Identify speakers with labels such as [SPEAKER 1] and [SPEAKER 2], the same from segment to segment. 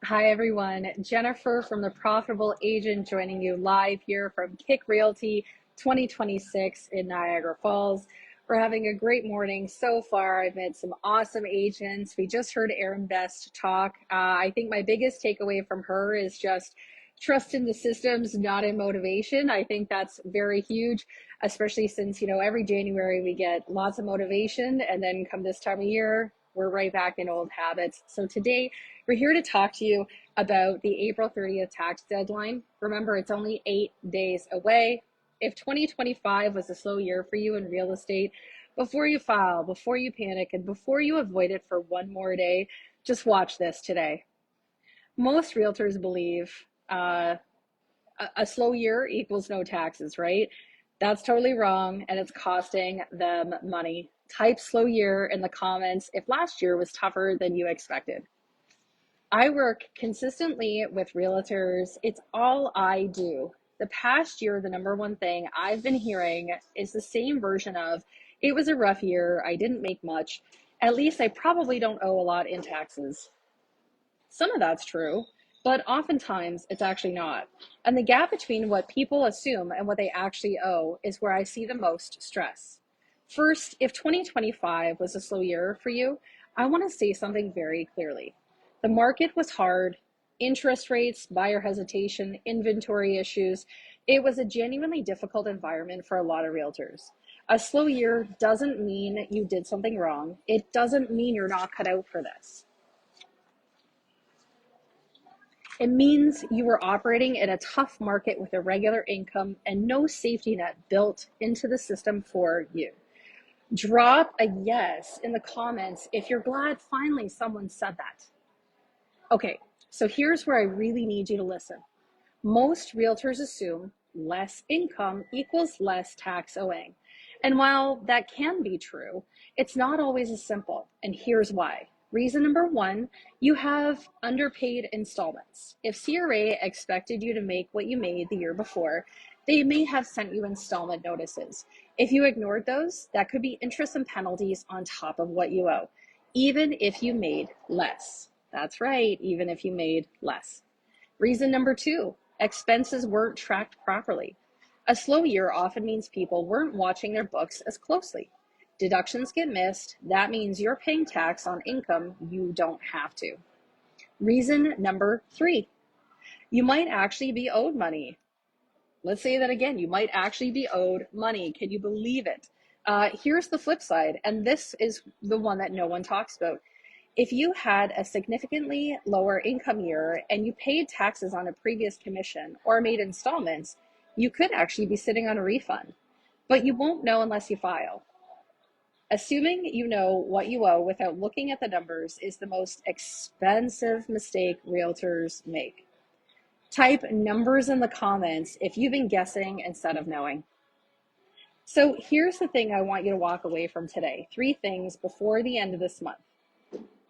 [SPEAKER 1] Hi everyone, Jennifer from The Profitable Agent joining you live here from Kick Realty 2026 in Niagara Falls. We're having a great morning so far. I've met some awesome agents. We just heard Erin Best talk. I think my biggest takeaway from her is just trust in the systems, not in motivation. I think that's very huge, especially since, every January we get lots of motivation, and then come this time of year, we're right back in old habits. So today, we're here to talk to you about the April 30th tax deadline. Remember, it's only 8 days away. If 2025 was a slow year for you in real estate, before you file, before you panic, and before you avoid it for one more day, just watch this today. Most realtors believe a slow year equals no taxes, right? That's totally wrong, and it's costing them money. Type slow year in the comments if last year was tougher than you expected. I work consistently with realtors. It's all I do. The past year, the number one thing I've been hearing is the same version of, it was a rough year, I didn't make much, at least I probably don't owe a lot in taxes. Some of that's true, but oftentimes it's actually not. And the gap between what people assume and what they actually owe is where I see the most stress. First, if 2025 was a slow year for you, I want to say something very clearly. The market was hard, interest rates, buyer hesitation, inventory issues. It was a genuinely difficult environment for a lot of realtors. A slow year doesn't mean you did something wrong. It doesn't mean you're not cut out for this. It means you were operating in a tough market with a regular income and no safety net built into the system for you. Drop a yes in the comments if you're glad finally someone said that. Okay, so here's where I really need you to listen. Most realtors assume less income equals less tax owing. And while that can be true, it's not always as simple. And here's why. Reason number one, you have underpaid installments. If CRA expected you to make what you made the year before, they may have sent you installment notices. If you ignored those, that could be interest and penalties on top of what you owe, even if you made less. That's right, even if you made less. Reason number two, expenses weren't tracked properly. A slow year often means people weren't watching their books as closely. Deductions get missed. That means you're paying tax on income you don't have to. Reason number three, you might actually be owed money. Let's say that again. You might actually be owed money. Can you believe it? Here's the flip side, and this is the one that no one talks about. If you had a significantly lower income year and you paid taxes on a previous commission or made installments, you could actually be sitting on a refund, but you won't know unless you file. Assuming you know what you owe without looking at the numbers is the most expensive mistake realtors make. Type numbers in the comments if you've been guessing instead of knowing. So here's the thing I want you to walk away from today. 3 things before the end of this month,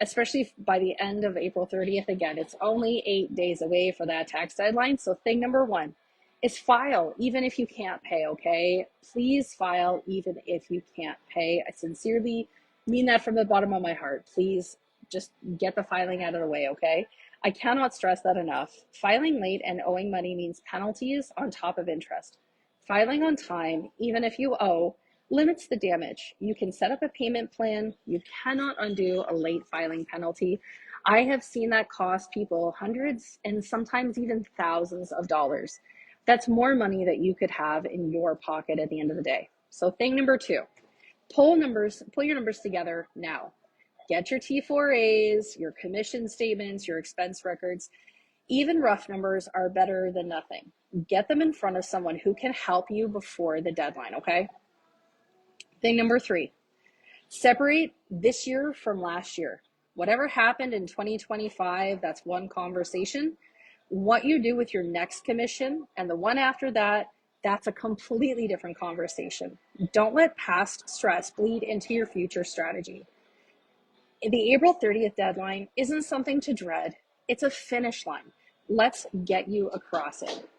[SPEAKER 1] especially by the end of April 30th. Again, it's only 8 days away for that tax deadline. So thing number one is file, even if you can't pay, okay? Please file even if you can't pay. I sincerely mean that from the bottom of my heart. Please just get the filing out of the way, okay? I cannot stress that enough. Filing late and owing money means penalties on top of interest. Filing on time, even if you owe, limits the damage. You can set up a payment plan. You cannot undo a late filing penalty. I have seen that cost people hundreds and sometimes even thousands of dollars. That's more money that you could have in your pocket at the end of the day. So thing number two, pull your numbers together now. Get your T4As, your commission statements, your expense records. Even rough numbers are better than nothing. Get them in front of someone who can help you before the deadline, okay? Thing number three, separate this year from last year. Whatever happened in 2025, that's one conversation. What you do with your next commission and the one after that, that's a completely different conversation. Don't let past stress bleed into your future strategy. The April 30th deadline isn't something to dread. It's a finish line. Let's get you across it.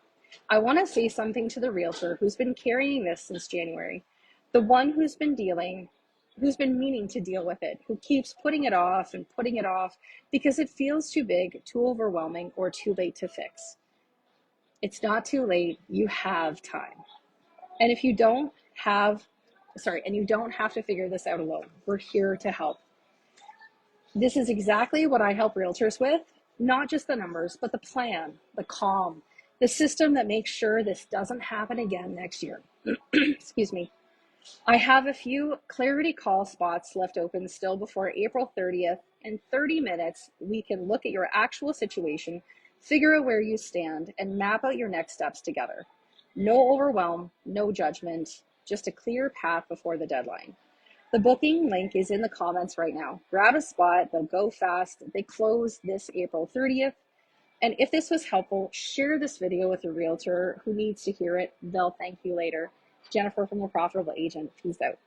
[SPEAKER 1] I want to say something to the realtor who's been carrying this since January, the one who's been dealing who's been meaning to deal with it, who keeps putting it off and putting it off because it feels too big, too overwhelming, or too late to fix. It's not too late. You have time. And if you don't have, and you don't have to figure this out alone. We're here to help. This is exactly what I help realtors with, not just the numbers, but the plan, the calm, the system that makes sure this doesn't happen again next year. Excuse me. I have a few clarity call spots left open still before April 30th. In 30 minutes, we can look at your actual situation, figure out where you stand, and map out your next steps together. No overwhelm, no judgment, just a clear path before the deadline. The booking link is in the comments right now. Grab a spot, they'll go fast. They close this April 30th. And if this was helpful, share this video with a realtor who needs to hear it. They'll thank you later. Jennifer from The Profitable Agent. Peace out.